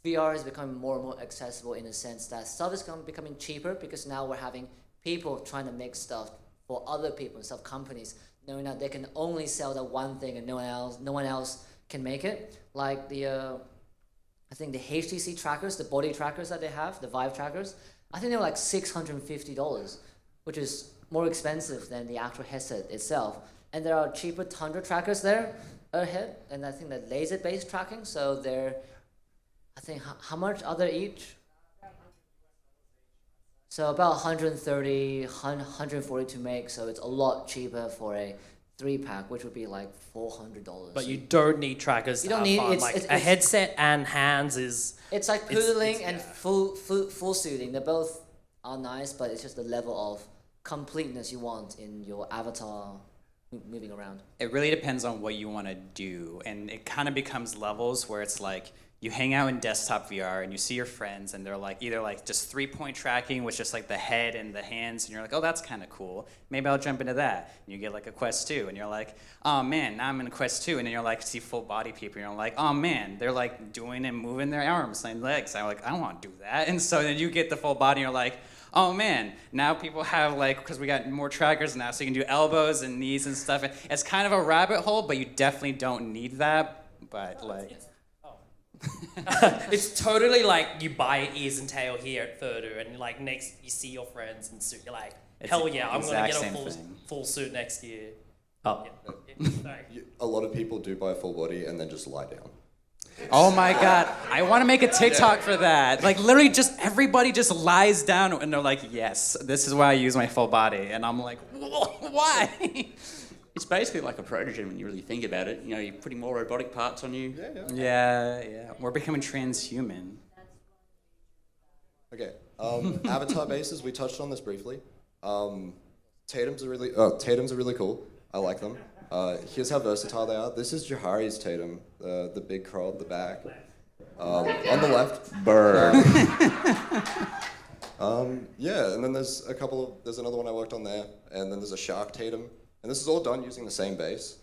VR is becoming more and more accessible in the sense that stuff is becoming cheaper, because now we're having people trying to make stuff for other people and stuff, companies, knowing that they can only sell that one thing and no one else can make it. Like I think the HTC trackers, the body trackers that they have, the Vive trackers, I think they're like $650, which is more expensive than the actual headset itself. And there are cheaper Tundra trackers there ahead, and I think that laser-based tracking, so they're, I think, how much are they each? So about 130, 140 to make, so it's a lot cheaper for a 3-pack, which would be like $400. But you don't need trackers. You don't need it's a headset and hands is. It's like poodling and full suiting. They both are nice, but it's just the level of completeness you want in your avatar moving around. It really depends on what you want to do, and it kind of becomes levels where it's like you hang out in desktop VR and you see your friends and they're like either like just 3-point tracking with just like the head and the hands, and you're like, oh, that's kind of cool. Maybe I'll jump into that. And you get like a Quest 2 and you're like, oh man, now I'm in a Quest 2, and then you're like see full body people and you're like, oh man, they're like doing and moving their arms and legs. I'm like, I don't want to do that. And so then you get the full body and you're like, oh man, now people have like, because we got more trackers now, so you can do elbows and knees and stuff. It's kind of a rabbit hole, but you definitely don't need that. But like. It's totally like you buy ears and tail here at FurDU, and like next you see your friends in suit, you're like, hell yeah, I'm gonna get a full suit next year. Oh, yeah. Sorry. A lot of people do buy a full body and then just lie down. Oh my God, I want to make a TikTok for that. Like literally just everybody just lies down and they're like, yes, this is why I use my full body. And I'm like, why? It's basically like a protogen when you really think about it. You know, you're putting more robotic parts on you. Yeah. We're becoming transhuman. Okay, avatar bases, we touched on this briefly. Tatems are really cool. I like them. Here's how versatile they are. This is Johari's Tatum, the big crow at the back. On the left, bird. Yeah, and then there's another one I worked on there, and then there's a shark Tatum. And this is all done using the same base.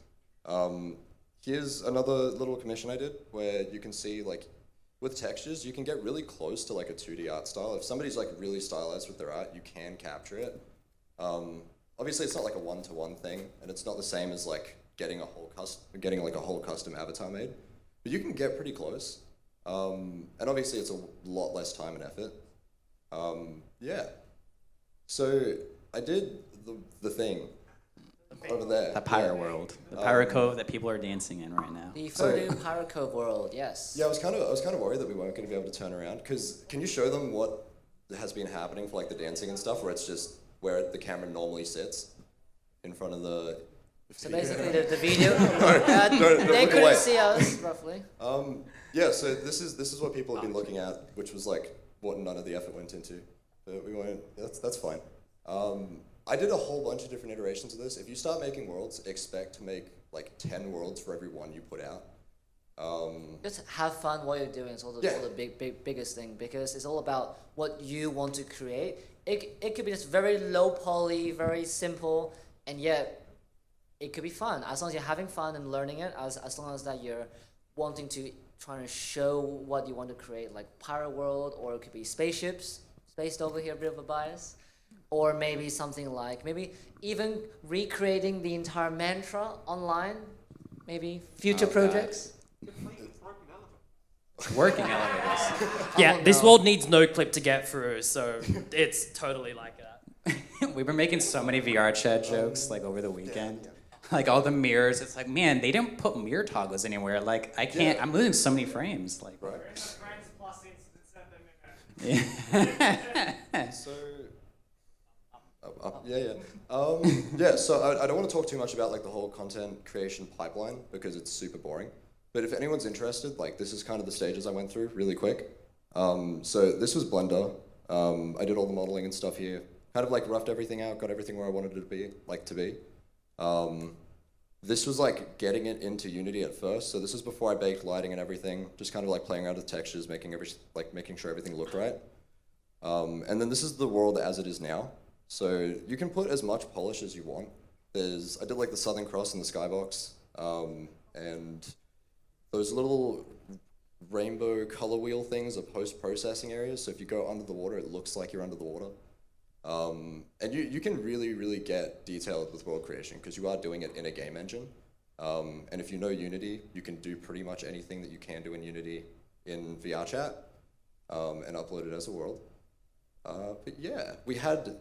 Here's another little commission I did where you can see, like, with textures, you can get really close to like a 2D art style. If somebody's like really stylized with their art, you can capture it. Obviously, it's not like a one-to-one thing, and it's not the same as like getting a whole custom avatar made. But you can get pretty close, and obviously, it's a lot less time and effort. Yeah. So I did the thing. Over there. The Pyro World. The Pyro Cove that people are dancing in right now. The FurDU Pyro Cove world, yes. Yeah, I was kind of worried that we weren't going to be able to turn around, because can you show them what has been happening for like the dancing and stuff, where it's just where the camera normally sits in front of the... So basically the video, they look couldn't away. see us, roughly. Yeah, so this is what people have been looking at, which was like what none of the effort went into. But we won't, that's fine. I did a whole bunch of different iterations of this. If you start making worlds, expect to make like 10 worlds for every one you put out. Just have fun while you're doing it. All the biggest thing, because it's all about what you want to create. It could be just very low poly, very simple, and yet it could be fun as long as you're having fun and learning it. As long as that you're wanting to trying to show what you want to create, like pirate world, or it could be spaceships. Spaced over here, a bit of a bias, or maybe something like maybe even recreating the entire mantra online. Maybe future projects. Working elevators. Yeah, this world needs no clip to get through, so it's totally like that. We've been making so many VR chat jokes like over the weekend. Like all the mirrors, it's like, man, they didn't put mirror toggles anywhere. Like I can't, I'm losing so many frames. Like, Right. yeah. So, so I don't want to talk too much about like the whole content creation pipeline because it's super boring. But if anyone's interested, like this is kind of the stages I went through really quick. So this was Blender. I did all the modeling and stuff here. Kind of like roughed everything out, got everything where I wanted it to be. This was like getting it into Unity at first. So this was before I baked lighting and everything. Just kind of like playing around with textures, making sure everything looked right. And then this is the world as it is now. So you can put as much polish as you want. I did like the Southern Cross and the skybox, and those little rainbow color wheel things are post-processing areas. So if you go under the water, it looks like you're under the water. And you can really, really get detailed with world creation because you are doing it in a game engine. And if you know Unity, you can do pretty much anything that you can do in Unity in VR chat and upload it as a world. But yeah, we had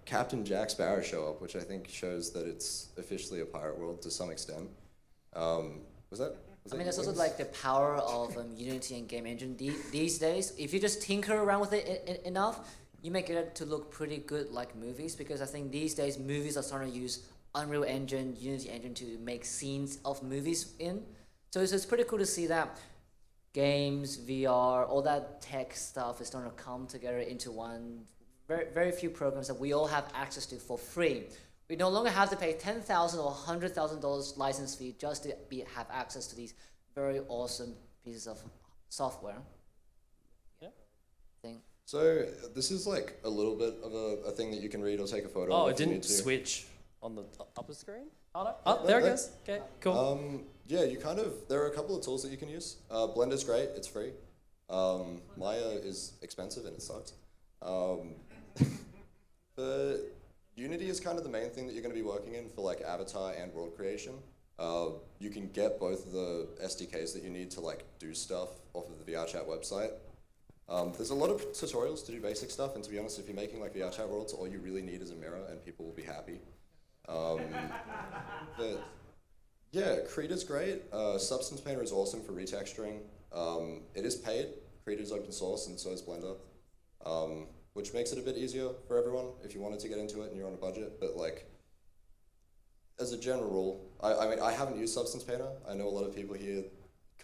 Captain Jack Sparrow show up, which I think shows that it's officially a pirate world to some extent. I mean, it's also like the power of Unity and game engine these days. If you just tinker around with it enough, you make it to look pretty good like movies, because I think these days movies are starting to use Unreal Engine, Unity Engine to make scenes of movies in. So it's pretty cool to see that games, VR, all that tech stuff is starting to come together into one. Very few programs that we all have access to for free. We no longer have to pay $10,000 or $100,000 license fee just to have access to these very awesome pieces of software. Yeah. Thing. So this is like a little bit of a thing that you can read or take a photo of. Oh, it if you need didn't to. switch on the upper screen? Oh, no. Oh, there it goes. Okay, cool. Yeah, there are a couple of tools that you can use. Blender's great, it's free. Maya is expensive and it sucks. But Unity is kind of the main thing that you're going to be working in for like avatar and world creation. You can get both of the SDKs that you need to like do stuff off of the VRChat website. There's a lot of tutorials to do basic stuff, and to be honest, if you're making like VRChat worlds, all you really need is a mirror and people will be happy. But yeah, Creator's great. Substance Painter is awesome for retexturing. It is paid. Creator's open source, and so is Blender. Which makes it a bit easier for everyone if you wanted to get into it and you're on a budget. But like, as a general rule, I mean, I haven't used Substance Painter. I know a lot of people here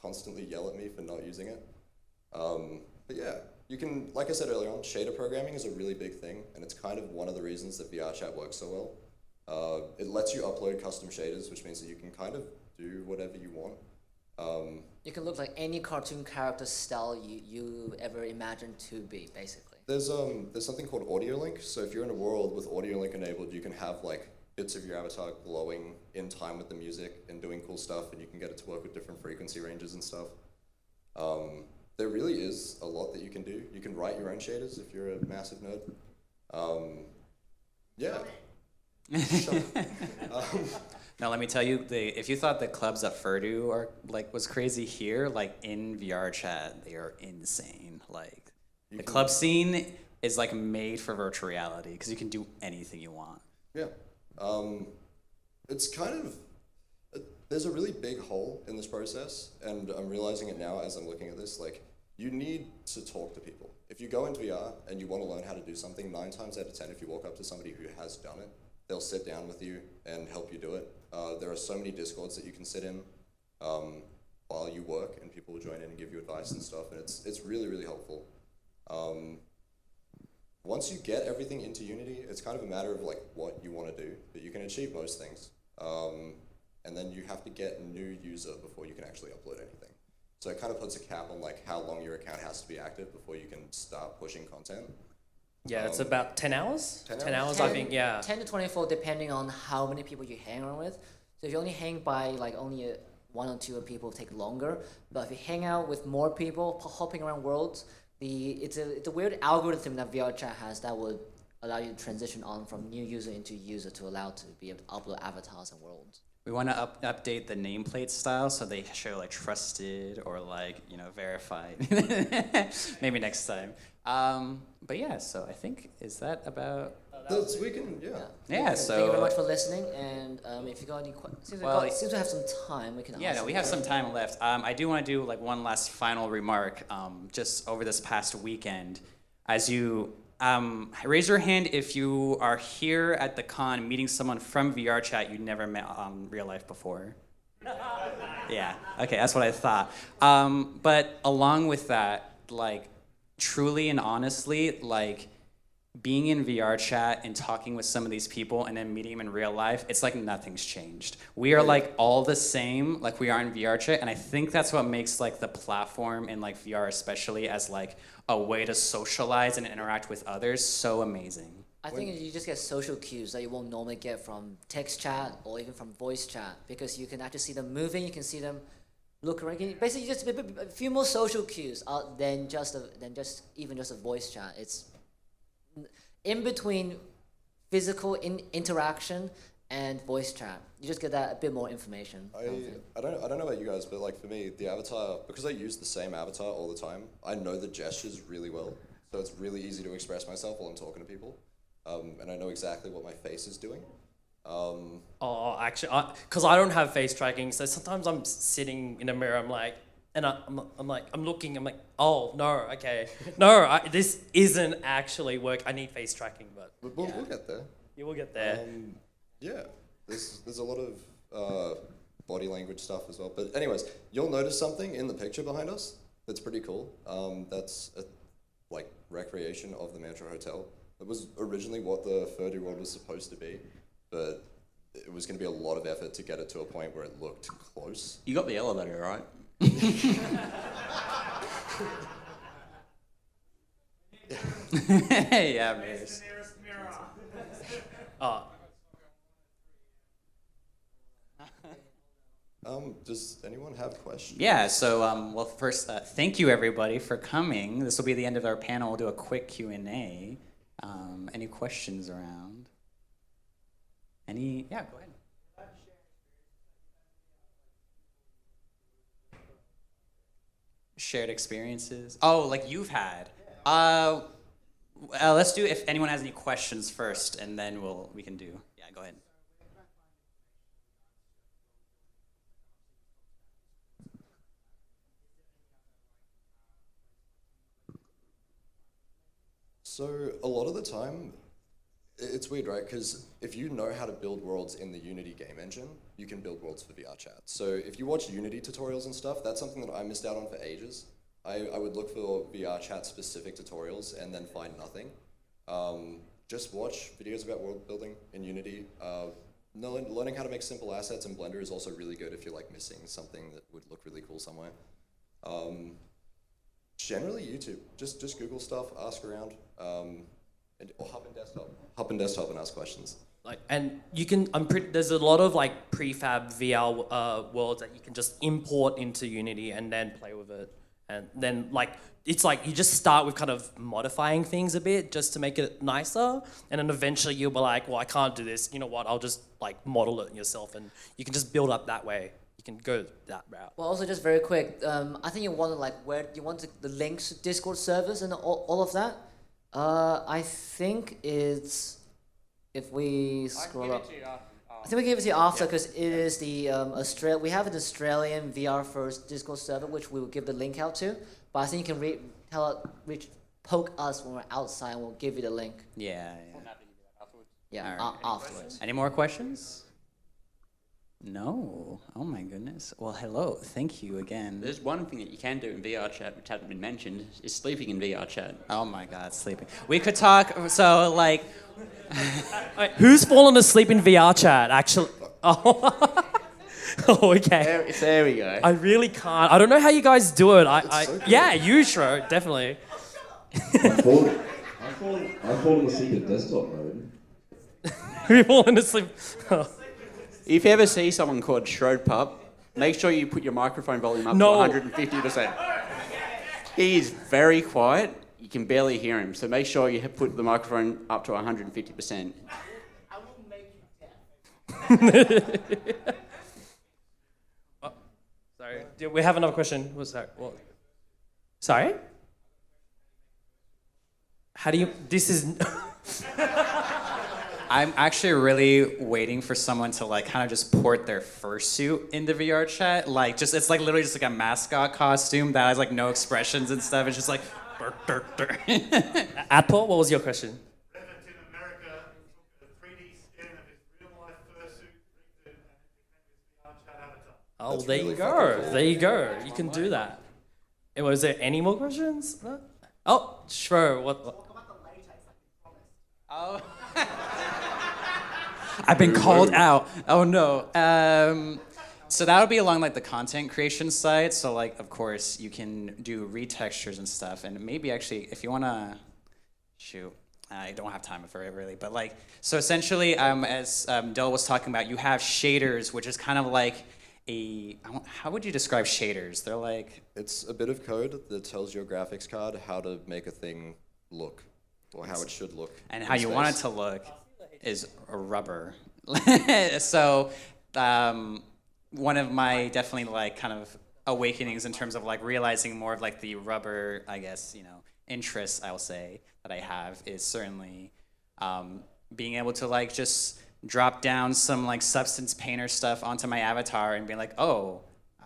constantly yell at me for not using it. But yeah, you can, like I said earlier on, shader programming is a really big thing, and it's kind of one of the reasons that VRChat works so well. It lets you upload custom shaders, which means that you can kind of do whatever you want. You can look like any cartoon character style you ever imagined to be, basically. There's something called Audio Link. So if you're in a world with Audio Link enabled, you can have like bits of your avatar glowing in time with the music and doing cool stuff, and you can get it to work with different frequency ranges and stuff. There really is a lot that you can do. You can write your own shaders if you're a massive nerd. Yeah. Now let me tell you, if you thought the clubs at FurDU was crazy here, like in VR chat, they are insane. Like the club scene is like made for virtual reality because you can do anything you want. Yeah, it's kind of there's a really big hole in this process, and I'm realizing it now as I'm looking at this. Like, you need to talk to people. If you go into VR and you want to learn how to do something, 9 times out of 10, if you walk up to somebody who has done it, they'll sit down with you and help you do it. There are so many Discords that you can sit in while you work, and people will join in and give you advice and stuff, and it's really, really helpful. Once you get everything into Unity, it's kind of a matter of like what you want to do, but you can achieve most things. And then you have to get a new user before you can actually upload anything. So it kind of puts a cap on like how long your account has to be active before you can start pushing content. Yeah, it's about 10 hours? 10 hours, I think, yeah. 10 to 24 depending on how many people you hang around with. So if you only hang by like only one or two people take longer, but if you hang out with more people, hopping around worlds, it's a weird algorithm that VR chat has that would allow you to transition on from new user into user to allow to be able to upload avatars and worlds. We want to update the nameplate style so they show like trusted or like, verified. Maybe next time. But yeah, so I think, is that about... We can, yeah. Yeah, so... Thank you very much for listening, and if you got any questions, since we have some time, we can Yeah, no, we have some time left. I do want to do like one last final remark, just over this past weekend. As you... raise your hand if you are here at the con meeting someone from VR chat you never met real life before. Yeah, okay, that's what I thought. But along with that, like, truly and honestly, like, being in VR chat and talking with some of these people and then meeting them in real life, it's like nothing's changed. We are like all the same like we are in VR chat, and I think that's what makes like the platform in like VR especially as like a way to socialize and interact with others so amazing. I think you just get social cues that you won't normally get from text chat or even from voice chat, because you can actually see them moving, you can see them look around. Basically, just a few more social cues than just a voice chat. It's in between physical interaction and voice chat. You just get that a bit more information. I don't know about you guys, but like for me, the avatar, because I use the same avatar all the time, I know the gestures really well. So it's really easy to express myself while I'm talking to people. And I know exactly what my face is doing. Actually, because I don't have face tracking, so sometimes I'm sitting in a mirror, I'm like, I'm looking, I'm like, oh, no, okay. No, this isn't actually work. I need face tracking, but We'll get there. you will get there. Yeah, there's a lot of body language stuff as well. But anyways, you'll notice something in the picture behind us that's pretty cool. That's a recreation of the Mantra Hotel. It was originally what the FurDU world was supposed to be, but it was going to be a lot of effort to get it to a point where it looked close. You got the elevator, right? Yeah, man. Does anyone have questions? Yeah, so well, first, thank you everybody for coming. This will be the end of our panel. We'll do a quick Q&A. Any questions around? Yeah, go ahead. Shared experiences. Oh, like you've had. Let's do if anyone has any questions first, and then we can do. Yeah, go ahead. So a lot of the time, it's weird, right? Because if you know how to build worlds in the Unity game engine, you can build worlds for VR chat. So if you watch Unity tutorials and stuff, that's something that I missed out on for ages. I would look for VR chat specific tutorials and then find nothing. Just watch videos about world building in Unity. Learning how to make simple assets in Blender is also really good if you're like missing something that would look really cool somewhere. Generally YouTube, just Google stuff, ask around, or hop in desktop and ask questions. And you can, there's a lot of like prefab VR worlds that you can just import into Unity and then play with it. And then it's like you just start with kind of modifying things a bit just to make it nicer. And then eventually you'll be like, well, I can't do this. You know what? I'll just like model it yourself, and you can just build up that way. You can go that route. Well, also just very quick, I think you want the links to Discord servers and all of that. I think it's, if we scroll up, I think we can give it to you after, because it is the we have an Australian VR first Discord server which we will give the link out to. But I think you can poke us when we're outside, and we'll give you the link. Yeah. Yeah, All right. afterwards. Any more questions? No. Oh my goodness. Well, hello. Thank you again. There's one thing that you can do in VR chat which hasn't been mentioned, is sleeping in VR chat. Oh my God, sleeping. We could talk. So like. Who's fallen asleep in VR chat? Actually. Oh. Oh, okay. There we go. I really can't. I don't know how you guys do it. so good. Yeah, you Shro, definitely. I've fallen asleep in desktop mode. We've fallen asleep. If you ever see someone called Shrode Pup, make sure you put your microphone volume up No. to 150%. He is very quiet. You can barely hear him. So make sure you put the microphone up to 150%. I will make you deaf. Sorry, do we have another question? What's that? What? Sorry? How do you? This is. I'm actually really waiting for someone to like kind of just port their fursuit into VR chat. Like just it's like literally just like a mascot costume that has like no expressions and stuff. It's just like Apple, what was your question? Reverend in America took a 3D scan of his real-life fursuit, and it became his VR chat avatar. Oh, That's there really you fucking go. cool. There you go. You can do that. Was there any more questions? No? Oh, sure. What? Talk about the latex like you promised. Oh. I've been called out. Oh no. So that would be along like the content creation side. So like, of course, you can do retextures and stuff, and maybe actually, if you wanna, shoot, I don't have time for it really, but like, so essentially, as Del was talking about, you have shaders, which is kind of like how would you describe shaders? They're like, It's a bit of code that tells your graphics card how to make a thing look, or how it should look. and in how you want it space. to look is a rubber. So one of my definitely like kind of awakenings in terms of like realizing more of like the rubber, I guess, interests I'll say that I have is certainly being able to like just drop down some like substance painter stuff onto my avatar and be like, oh,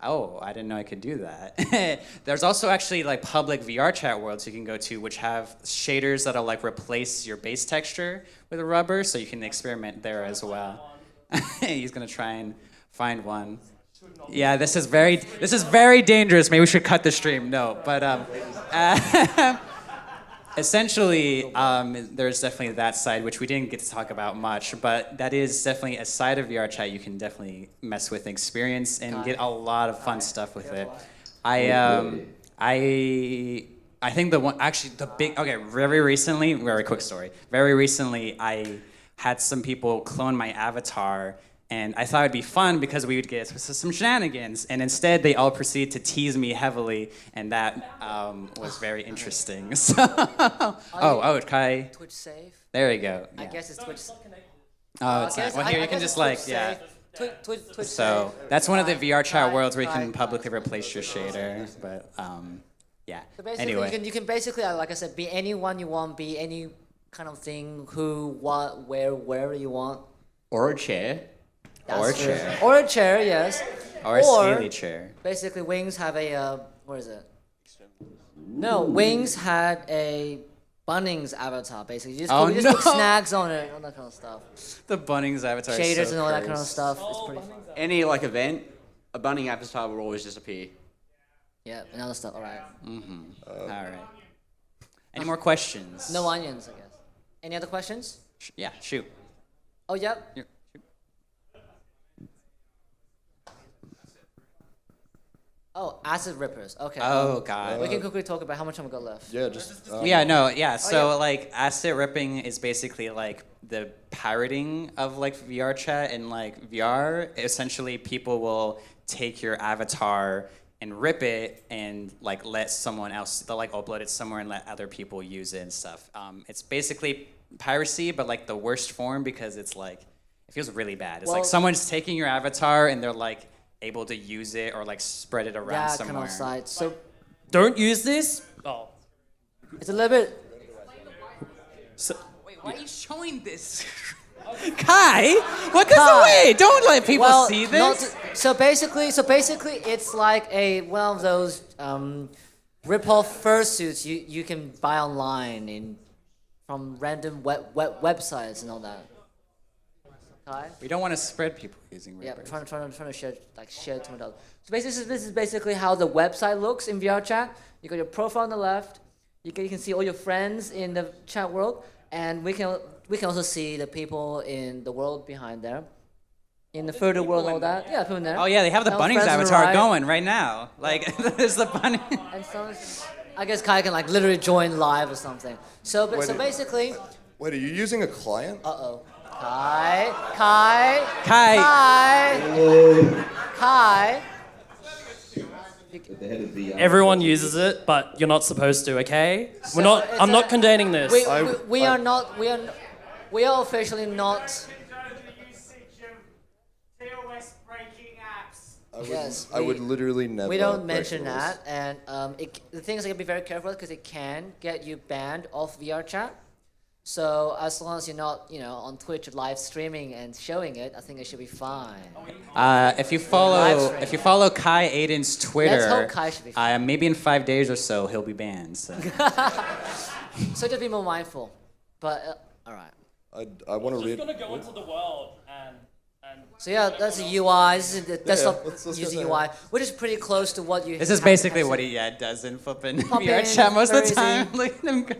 I didn't know I could do that. There's also actually like public VR chat worlds you can go to which have shaders that'll like replace your base texture with a rubber, so you can experiment there as well. He's gonna try and find one. Yeah, this is very dangerous. Maybe we should cut the stream. No, but essentially, there's definitely that side, which we didn't get to talk about much, but that is definitely a side of VR chat you can definitely mess with and experience and get a lot of fun stuff with it. I think very recently, very quick story. Very recently, I had some people clone my avatar, and I thought it'd be fun because we would get some shenanigans, and instead they all proceeded to tease me heavily, and that was very interesting. So, Kai, Twitch save? there you go. I yeah. guess it's Twitch. Oh, it's not. Well, here you can just like, yeah. Twitch So save. that's one of the VR chat worlds where you Kai. can publicly replace your shader, but yeah. So basically, Anyway. you can basically, like I said, be anyone you want, be any kind of thing, who, what, where you want. Or a chair. Or a That's true. chair. Or a chair, yes. Or a scaly chair. Basically, Wings have a, what is it? No, Wings had a Bunnings avatar, basically. You just, Oh, put, you just put no. snags on it, all that kind of stuff. The Bunnings avatar. Shaders is so and all that kind of cursed. stuff. It's pretty fun. Any like event, a bunny avatar will always disappear. Yeah, and other stuff, alright. All right. Any more questions? No onions, I guess. Any other questions? Yeah, shoot. Oh, yep. Shoot. Oh, acid rippers. Okay. Oh God. We can quickly talk about how much time we got left. Yeah, just So yeah. like asset ripping is basically like the pirating of like VR chat and like VR. Essentially, people will take your avatar and rip it and like let someone else. They'll like upload it somewhere and let other people use it and stuff. It's basically piracy, but like the worst form because it's like it feels really bad. It's like Well- someone's taking your avatar and they're like able to use it or like spread it around That somewhere. kind of side. So Don't use this. Oh. it's a little bit. Wait, why are you showing this? Kai, what goes away? Don't let people Well, see not this. to- so basically, it's like one of those rip-off fursuits you can buy online from random websites and all that. Kai? We don't want to spread people using Yeah, rippers. trying to share to my dog. So basically, this is basically how the website looks in VR chat. You got your profile on the left. You can see all your friends in the chat world, and we can also see the people in the world behind there. in the FurDU world and all that. Yeah, put in there. Oh yeah, they have the Now Bunnings friends on the avatar right. going right now. Like there's the bunny. And so I guess Kai can like literally join live or something. So basically, Wait, are you using a client? Kai. At the head of the, Everyone uses it, but you're not supposed to. Okay? So We're not. it's I'm not condemning this. We are officially not. I would literally never. We don't break mention the rules. that, and the thing is, you gotta be very careful because it can get you banned off VR chat. So as long as you're not, on Twitch live streaming and showing it, I think it should be fine. If you follow KaiAdin's Twitter, Let's hope Kai should be fine. maybe in 5 days or so he'll be banned. So. So just be more mindful. But all right. I want to read. Just gonna go into the world and. So yeah, that's the UI. This is the desktop let's go using there. UI, which is pretty close to what you. This is basically what he does in flipping Pop VR in, chat most of very the time. easy. Look at him go.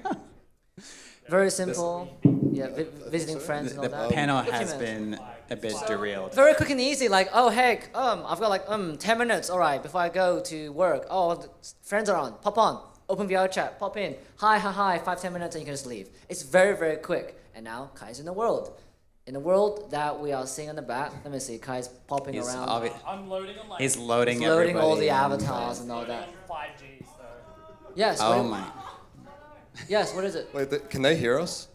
Very simple. Yeah, visiting friends and all The that. panel What do you has mean? been a bit derailed. Very quick and easy. Like, oh heck, I've got like 10 minutes. All right, before I go to work. Oh, the friends are on. Pop on. Open VR chat. Pop in. Hi. 5-10 minutes, and you can just leave. It's very very quick. And now Kai's in the world. In the world that we are seeing on the back. Let me see. Kai's popping He's, around. I'm loading on he's loading He's loading all the everybody. avatars and all that. 5G. So. Yes. Oh what- my. Yes. What is it? Wait, can they hear us?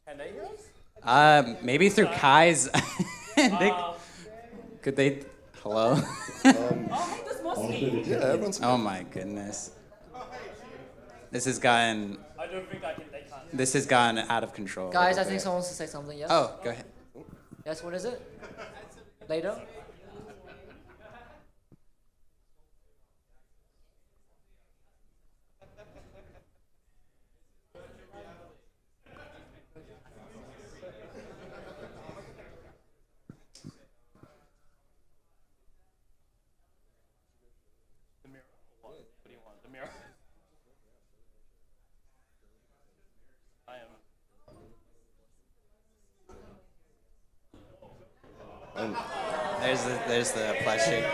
Can they hear us? Maybe through Kai's. Could they? Hello. Yeah, everyone's. Oh my goodness. This has gotten. I don't think I can. They can't. This has gotten out of control. Guys, I think someone wants to say something. Yes. Oh, go ahead. Yes. What is it? Later. The mirror. What do you want? The mirror. I am. There's the plushie.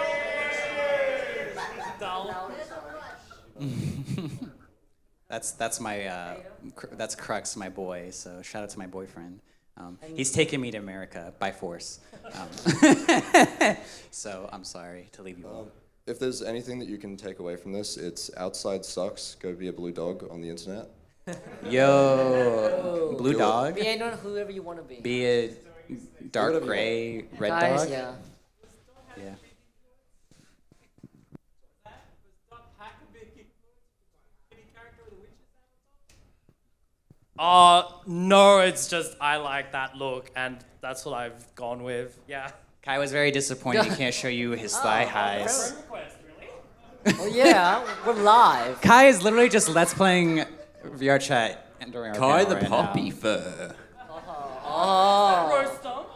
That's my that's Crux, my boy. So shout out to my boyfriend. He's taking me to America by force. So I'm sorry to leave you all. If there's anything that you can take away from this, it's outside sucks. Go be a blue dog on the internet. Yo, blue dog. Be anyone, whoever you want to be. Be a dark gray red Guys, dog. yeah. Yeah. No, it's just I like that look, and that's what I've gone with. Yeah. Kai was very disappointed he can't show you his thigh highs. Request, really? Oh yeah, we're live. Kai is literally just let's playing VR chat and during our Kai panel the right poppy now. fur. Oh. Roast on? All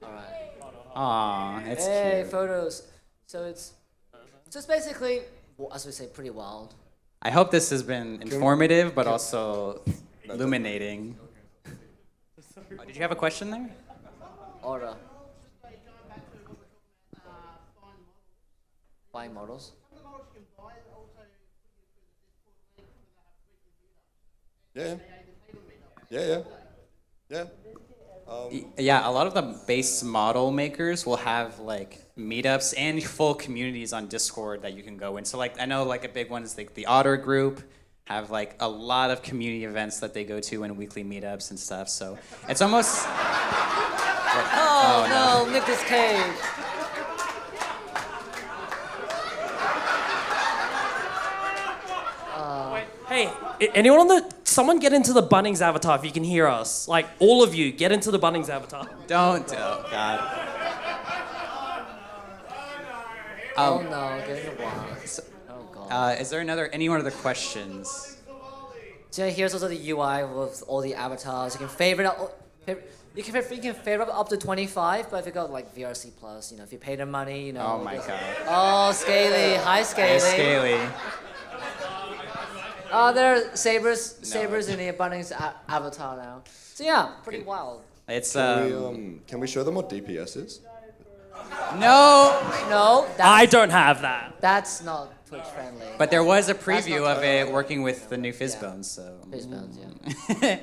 right. Aw, it's Hey, cute. photos. So it's basically, as we say, pretty wild. I hope this has been informative, but also illuminating. Oh, did you have a question there? Aura. Buying models. Yeah. Yeah, a lot of the base model makers will have like meetups and full communities on Discord that you can go in. So like I know like a big one is like the Otter group have like a lot of community events that they go to and weekly meetups and stuff. So it's almost Oh, no, Nicolas Cage. Hey, anyone on the... Someone get into the Bunnings avatar if you can hear us. Like, all of you, get into the Bunnings avatar. don't God. Oh no, get in the box. Oh god. Is there any other questions? So here's also the UI with all the avatars. You can favorite up. You can favorite up to 25, but if you got like VRC plus, if you pay the money, Oh my god. Oh, Scaly. Hi, Scaly. Hey, Scaly. Oh, there are sabers in the Bunnings avatar now. So yeah, pretty wild. It's Can we show them what DPS is? no, I don't have that. That's not Twitch friendly. but there was a That's preview not of it working with the new Fizzbones. So Brimstone, yeah.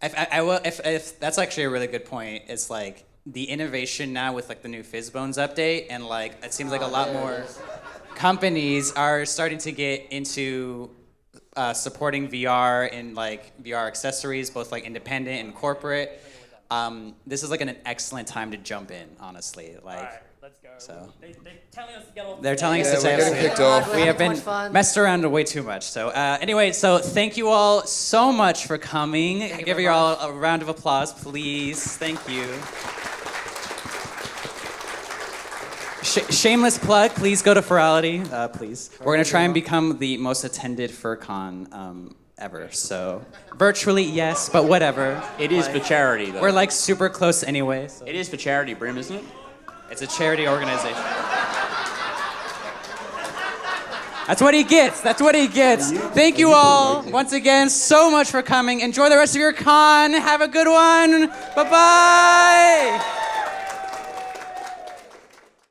if that's actually a really good point. It's like the innovation now with like the new Fizzbones update, and like it seems like a lot more companies are starting to get into supporting VR and like VR accessories, both like independent and corporate. This is like an excellent time to jump in, honestly. Like, All right, let's go. So They're telling us to get off. they're telling us Yeah, to we're getting say kicked off. we have Too been much fun. messed around way too much. So anyway, so thank you all so much for coming. you Give very you all a round of applause, please. Thank you. Shameless plug, please go to Furality, please. We're gonna try and become the most attended FurCon ever. So virtually, yes, but whatever. It is for charity, though. We're like super close anyway. So. It is for charity, Brim, isn't it? It's a charity organization. That's what he gets. That's what he gets. Thank you all once again so much for coming. Enjoy the rest of your con. Have a good one. Bye-bye.